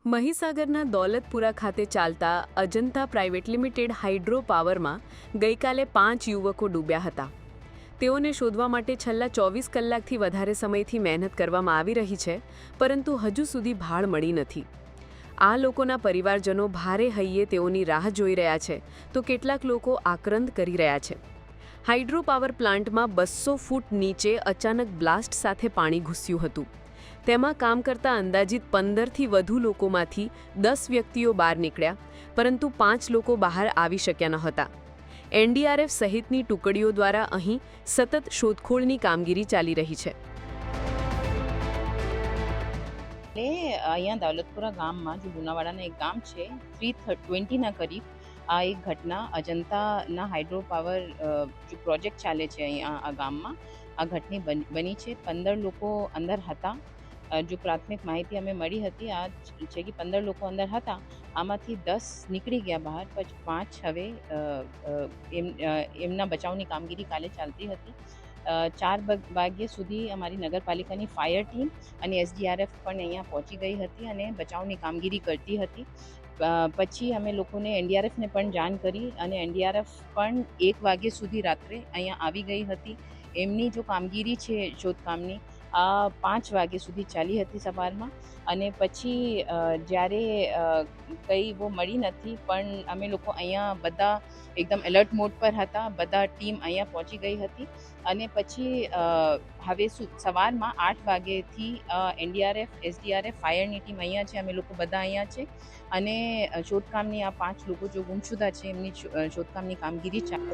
મહીસાગરના દોલતપુરા ખાતે ચાલતા Ajanta private limited hydro પાવરમાં ગઈકાલે 5 યુવકો ડૂબ્યા હતા. તેઓને શોધવા માટે છેલ્લા 24 કલાકથી વધારે સમયથી મહેનત કરવામાં આવી રહી છે, પરંતુ હજુ સુધી ભાળ મળી નથી. આ લોકોના પરિવારજનો ભારે હૈયે તેઓની રાહ જોઈ રહ્યા છે, તો કેટલાક લોકો આક્રંદ કરી રહ્યા છે. હાઇડ્રો પાવર પ્લાન્ટમાં 200 ફૂટ નીચે અચાનક બ્લાસ્ટ સાથે પાણી ઘૂસ્યું હતું. તેમાં કામ કરતા અંદાજિત 15થી વધુ લોકોમાંથી 10 વ્યક્તિઓ બહાર નીકળ્યા, પરંતુ 5 લોકો બહાર આવી શક્યા ન હતા. એનડીઆરએફ સહિતની ટુકડીઓ દ્વારા અહીં સતત શોધખોળની કામગીરી ચાલી રહી છે. અહીંયા દौलतपुरा ગામમાં, જે લુણાવાડાના એક ગામ છે, 320ના કરીબ આ એક ઘટના અજંતાના હાઇડ્રો પાવર जो પ્રોજેક્ટ ચાલે છે અહીંયા આ ગામમાં, આ ઘટના બની છે. 15 લોકો અંદર હતા. જો પ્રાથમિક માહિતી અમે મળી હતી આ છે કે 15 લોકો અંદર હતા. આમાંથી 10 નીકળી ગયા બહાર, પછી 5 હવે એમના બચાવની કામગીરી કાલે ચાલતી હતી. 4 વાગ્યા સુધી અમારી નગરપાલિકાની ફાયર ટીમ અને એસડીઆરએફ પણ અહીંયા પહોંચી ગઈ હતી અને બચાવની કામગીરી કરતી હતી. પછી અમે લોકોને એનડીઆરએફને પણ જાણ કરી અને એનડીઆરએફ પણ 1 વાગ્યા સુધી રાત્રે અહીંયા આવી ગઈ હતી. એમની જો કામગીરી છે શોધકામની, આ 5 વાગ્યા સુધી ચાલી હતી સવારમાં. અને પછી જ્યારે કંઈ બહુ મળી નથી, પણ અમે લોકો અહીંયા બધા એકદમ એલર્ટ મોડ પર હતા. બધા ટીમ અહીંયા પહોંચી ગઈ હતી. અને પછી હવે સવારમાં 8 વાગ્યાથી એનડીઆરએફ, એસડીઆરએફ, ફાયરની ટીમ અહીંયા છે. અમે લોકો બધા અહીંયા છે અને શોધકામની આ 5 લોકો જો ગુમશુદા છે એમની શોધકામની કામગીરી ચાલે.